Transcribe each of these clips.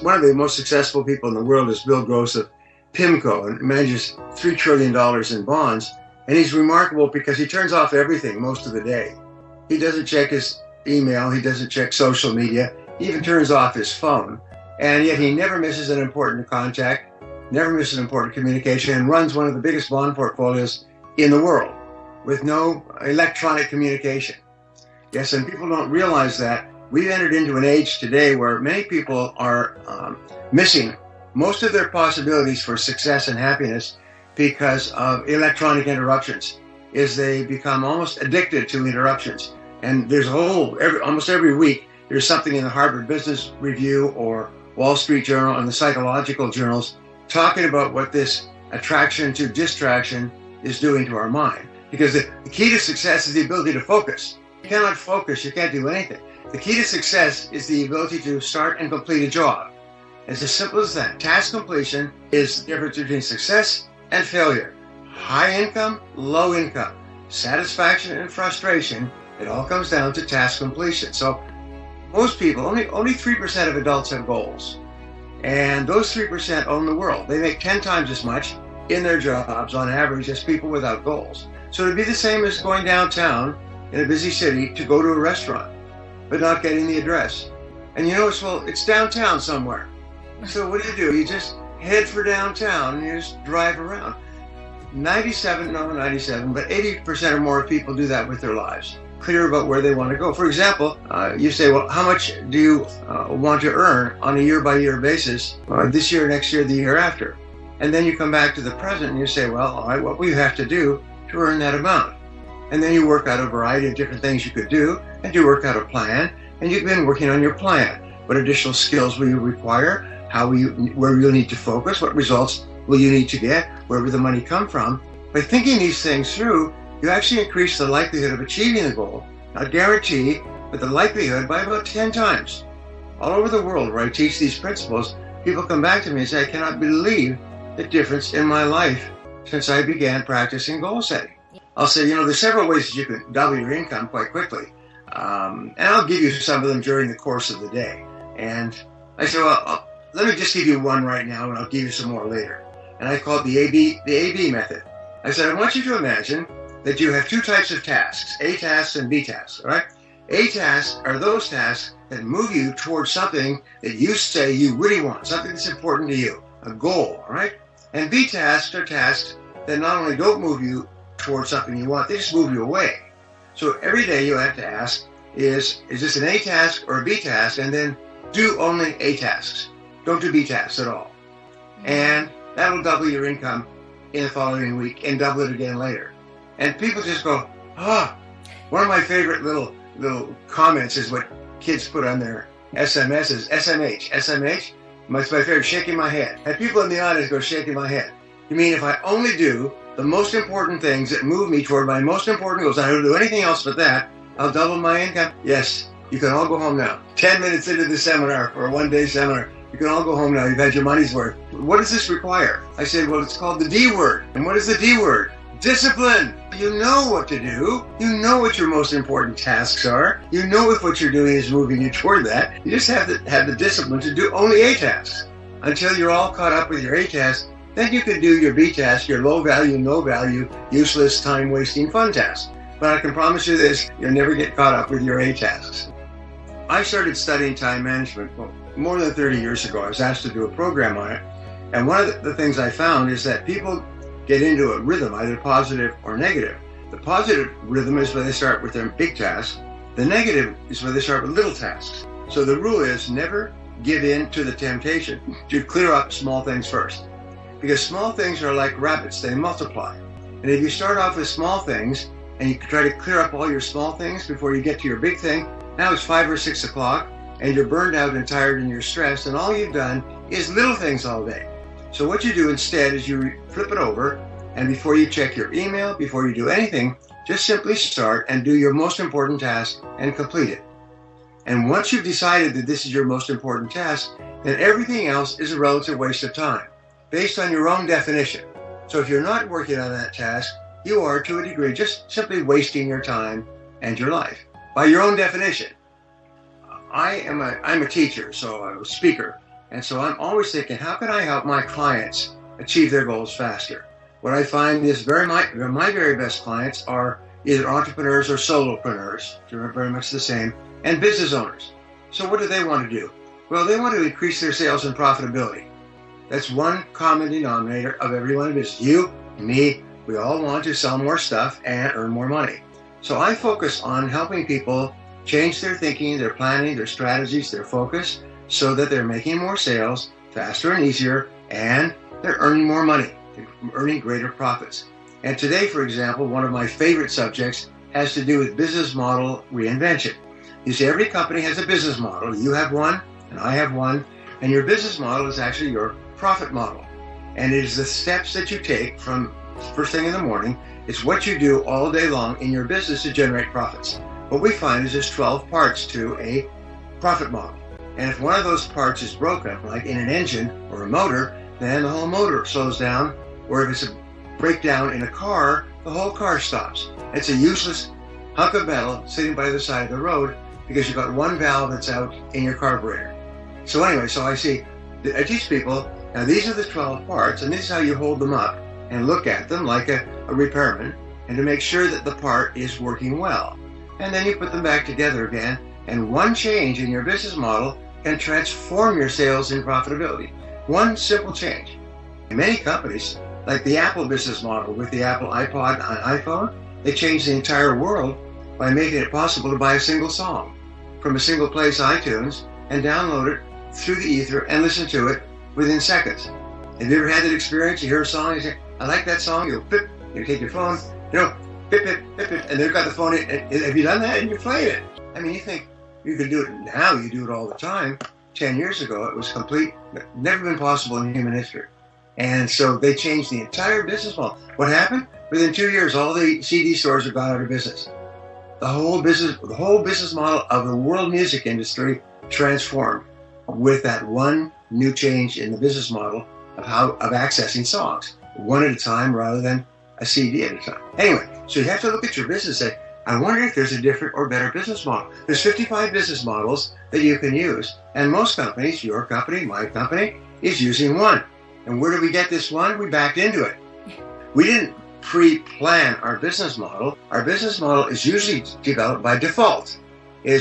One of the most successful people in the world is Bill Gross of PIMCO, and manages $3 trillion in bonds. And he's remarkable because he turns off everything most of the day. He doesn't check his email. He doesn't check social media. He even turns off his phone. And yet he never misses an important contact, never misses an important communication, and runs one of the biggest bond portfolios in the world with no electronic communication. Yes, and people don't realize that. We've entered into an age today where many people are missing most of their possibilities for success and happiness because of electronic interruptions, is they become almost addicted to interruptions. And there's almost every week, there's something in the Harvard Business Review or Wall Street Journal and the psychological journals talking about what this attraction to distraction is doing to our mind. Because the key to success is the ability to focus. You cannot focus, you can't do anything. The key to success is the ability to start and complete a job. It's as simple as that. Task completion is the difference between success and failure. High income, low income, satisfaction and frustration, it all comes down to task completion. So most people, only 3% of adults have goals. And those 3% own the world. They make 10 times as much in their jobs on average as people without goals. So it'd be the same as going downtown in a busy city to go to a restaurant, but not getting the address. And you notice, well, it's downtown somewhere. So what do? You just head for downtown and you just drive around. 97, but 80% or more people do that with their lives. Clear about where they want to go. For example, you say, well, how much do you want to earn on a year-by-year basis, this year, next year, the year after? And then you come back to the present and you say, well, all right, what will you have to do to earn that amount? And then you work out a variety of different things you could do, and you work out a plan, and you've been working on your plan. What additional skills will you require? Where you'll need to focus? What results will you need to get? Where will the money come from? By thinking these things through, you actually increase the likelihood of achieving the goal, not guarantee, but the likelihood by about 10 times. All over the world where I teach these principles, people come back to me and say, I cannot believe the difference in my life since I began practicing goal setting. I'll say, there's several ways that you can double your income quite quickly. And I'll give you some of them during the course of the day. And I say, well, let me just give you one right now, and I'll give you some more later. And I call it the AB method. I said, I want you to imagine that you have two types of tasks, A tasks and B tasks, all right? A tasks are those tasks that move you towards something that you say you really want, something that's important to you, a goal, all right? And B tasks are tasks that not only don't move you towards something you want, they just move you away. So every day you have to ask, is this an A task or a B task? And then do only A tasks. Don't do B tasks at all. And that'll double your income in the following week and double it again later. And people just go, one of my favorite little comments is what kids put on their SMSs, SMH. SMH, my favorite, shaking my head. And people in the audience go, shaking my head. You mean if I only do the most important things that move me toward my most important goals, I don't do anything else but that, I'll double my income? Yes, you can all go home now. 10 minutes into the seminar, or a one-day seminar, you can all go home now. You've had your money's worth. What does this require? I said, well, it's called the D word. And what is the D word? Discipline. You know what to do. You know what your most important tasks are. You know if what you're doing is moving you toward that. You just have to have the discipline to do only A tasks. Until you're all caught up with your A tasks, then you can do your B tasks, your low value, no value, useless, time-wasting, fun tasks. But I can promise you this, you'll never get caught up with your A tasks. I started studying time management more than 30 years ago. I was asked to do a program on it. And one of the things I found is that people get into a rhythm, either positive or negative. The positive rhythm is where they start with their big tasks. The negative is where they start with little tasks. So the rule is never give in to the temptation to clear up small things first. Because small things are like rabbits, they multiply. And if you start off with small things and you try to clear up all your small things before you get to your big thing, now it's 5 or 6 o'clock and you're burned out and tired and you're stressed and all you've done is little things all day. So what you do instead is you flip it over, and before you check your email, before you do anything, just simply start and do your most important task and complete it. And once you've decided that this is your most important task, then everything else is a relative waste of time, based on your own definition. So if you're not working on that task, you are, to a degree, just simply wasting your time and your life, by your own definition. I'm a teacher, so I'm a speaker. And so I'm always thinking, how can I help my clients achieve their goals faster? What I find is my very best clients are either entrepreneurs or solopreneurs, they're very much the same, and business owners. So what do they want to do? Well, they want to increase their sales and profitability. That's one common denominator of everyone in business. You, me, we all want to sell more stuff and earn more money. So I focus on helping people change their thinking, their planning, their strategies, their focus, so that they're making more sales faster and easier, and they're earning more money, they're earning greater profits. And today, for example, one of my favorite subjects has to do with business model reinvention. You see, every company has a business model. You have one, and I have one, and your business model is actually your profit model. And it is the steps that you take from first thing in the morning. It's what you do all day long in your business to generate profits. What we find is there's 12 parts to a profit model. And if one of those parts is broken, like in an engine or a motor, then the whole motor slows down. Or if it's a breakdown in a car, the whole car stops. It's a useless hunk of metal sitting by the side of the road because you've got one valve that's out in your carburetor. So anyway, I teach people, now these are the 12 parts, and this is how you hold them up and look at them like a repairman, and to make sure that the part is working well. And then you put them back together again, and one change in your business model can transform your sales and profitability. One simple change. In many companies, like the Apple business model with the Apple iPod and iPhone, they changed the entire world by making it possible to buy a single song from a single place, iTunes, and download it through the ether and listen to it within seconds. Have you ever had that experience? You hear a song, you say, I like that song, you pip, you take your phone, pip, pip, pip, pip, and they've got the phone in. Have you done that? And you played it. I mean, you think you can do it now, you do it all the time. 10 years ago, it was never been possible in human history. And so they changed the entire business model. What happened? Within 2 years, all the CD stores have gone out of business. The whole business model of the world music industry transformed with that one new change in the business model of accessing songs, one at a time rather than a CD at a time. Anyway, so you have to look at your business and say, I wonder if there's a different or better business model. There's 55 business models that you can use, and most companies, your company, my company, is using one. And where did we get this one? We backed into it. We didn't pre-plan our business model. Our business model is usually developed by default. We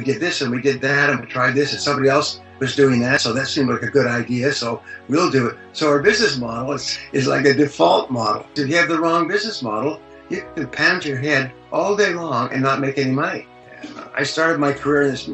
did this and we did that and we tried this and somebody else was doing that, so that seemed like a good idea, so we'll do it. So our business model is like a default model. If you have the wrong business model, you can pound your head all day long and not make any money. I started my career in this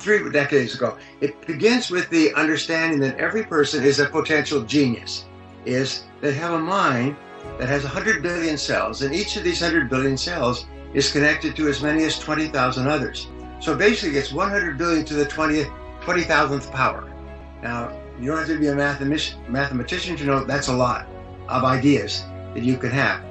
3 decades ago. It begins with the understanding that every person is a potential genius, they have a mind that has 100 billion cells, and each of these 100 billion cells is connected to as many as 20,000 others. So basically it's 100 billion to the 20,000th power. Now, you don't have to be a mathematician to know that's a lot of ideas that you can have.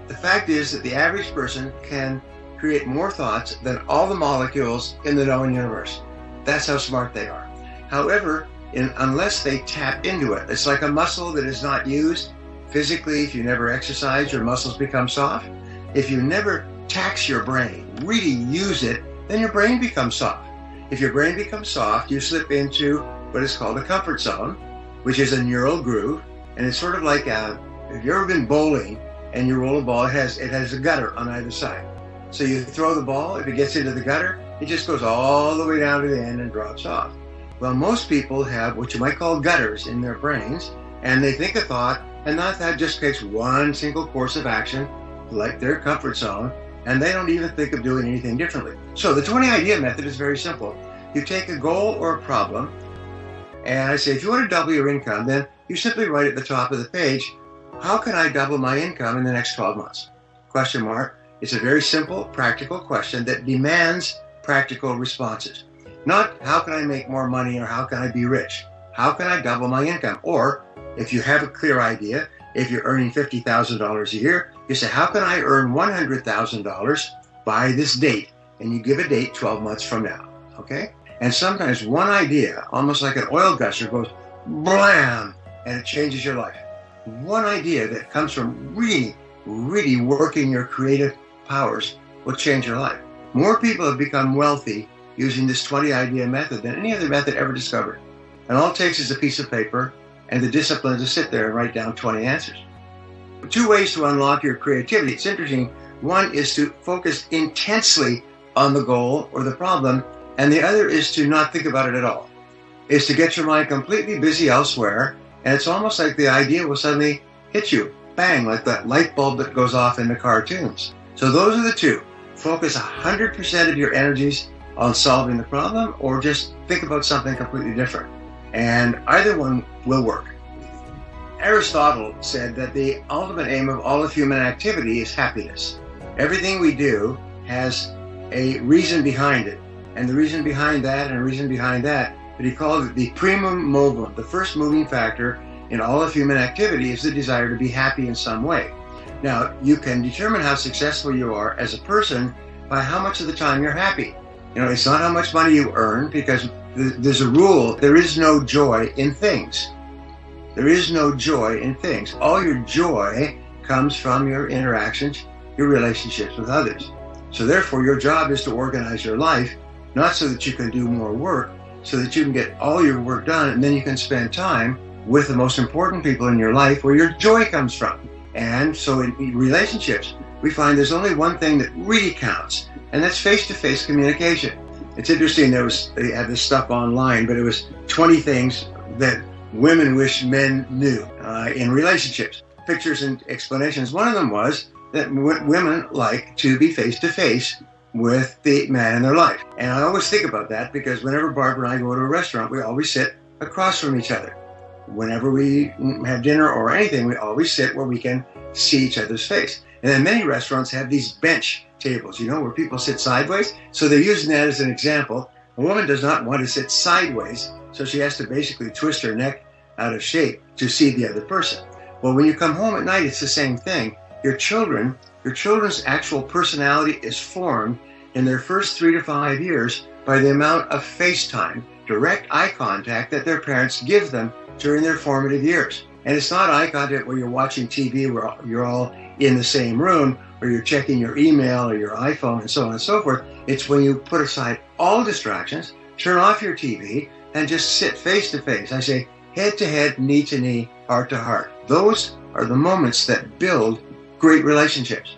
The fact is that the average person can create more thoughts than all the molecules in the known universe. That's how smart they are. However, unless they tap into it, it's like a muscle that is not used. Physically, if you never exercise, your muscles become soft. If you never tax your brain, really use it, then your brain becomes soft. If your brain becomes soft, you slip into what is called a comfort zone, which is a neural groove. And it's sort of like if you've ever been bowling and you roll a ball, it has a gutter on either side. So you throw the ball, if it gets into the gutter, it just goes all the way down to the end and drops off. Well, most people have what you might call gutters in their brains, and they think a thought, and that just takes one single course of action, like their comfort zone, and they don't even think of doing anything differently. So the 20 idea method is very simple. You take a goal or a problem, and I say, if you want to double your income, then you simply write at the top of the page, how can I double my income in the next 12 months? Question mark. It's a very simple, practical question that demands practical responses. Not how can I make more money or how can I be rich? How can I double my income? Or if you have a clear idea, if you're earning $50,000 a year, you say, how can I earn $100,000 by this date? And you give a date 12 months from now, okay? And sometimes one idea, almost like an oil gusher, goes blam, and it changes your life. One idea that comes from really, really working your creative powers will change your life. More people have become wealthy using this 20 idea method than any other method ever discovered. And all it takes is a piece of paper and the discipline to sit there and write down 20 answers. 2 ways to unlock your creativity. It's interesting. One is to focus intensely on the goal or the problem, and the other is to not think about it at all. Is to get your mind completely busy elsewhere, and it's almost like the idea will suddenly hit you, bang, like that light bulb that goes off in the cartoons. So those are the two. Focus 100% of your energies on solving the problem, or just think about something completely different. And either one will work. Aristotle said that the ultimate aim of all of human activity is happiness. Everything we do has a reason behind it, and the reason behind that and a reason behind that, but he called it the primum movum. The first moving factor in all of human activity is the desire to be happy in some way. Now, you can determine how successful you are as a person by how much of the time you're happy. You know, it's not how much money you earn, because there's a rule: there is no joy in things. There is no joy in things. All your joy comes from your interactions, your relationships with others. So therefore, your job is to organize your life, not so that you can do more work, so that you can get all your work done, and then you can spend time with the most important people in your life where your joy comes from. And so in relationships, we find there's only one thing that really counts, and that's face-to-face communication. It's interesting, they had this stuff online, but it was 20 things that women wish men knew in relationships. Pictures and explanations. One of them was that women like to be face-to-face with the man in their life. And I always think about that, because whenever Barbara and I go to a restaurant, we always sit across from each other. Whenever we have dinner or anything, we always sit where we can see each other's face. And then many restaurants have these bench tables, you know, where people sit sideways. So they're using that as an example. A woman does not want to sit sideways, so she has to basically twist her neck out of shape to see the other person. Well, when you come home at night, it's the same thing. Your children's actual personality is formed in their first 3 to 5 years by the amount of face time, direct eye contact that their parents give them during their formative years. And it's not eye contact where you're watching TV, where you're all in the same room, or you're checking your email or your iPhone and so on and so forth. It's when you put aside all distractions, turn off your TV, and just sit face to face. I say head to head, knee to knee, heart to heart. Those are the moments that build great relationships.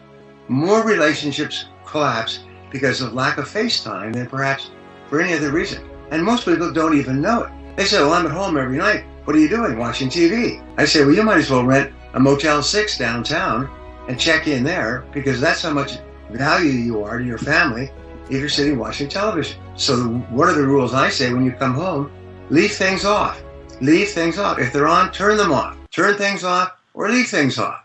More relationships collapse because of lack of face time than perhaps for any other reason. And most people don't even know it. They say, well, I'm at home every night. What are you doing? Watching TV. I say, well, you might as well rent a Motel 6 downtown and check in there, because that's how much value you are to your family if you're sitting watching television. So what are the rules I say when you come home? Leave things off. Leave things off. If they're on, turn them off. Turn things off or leave things off.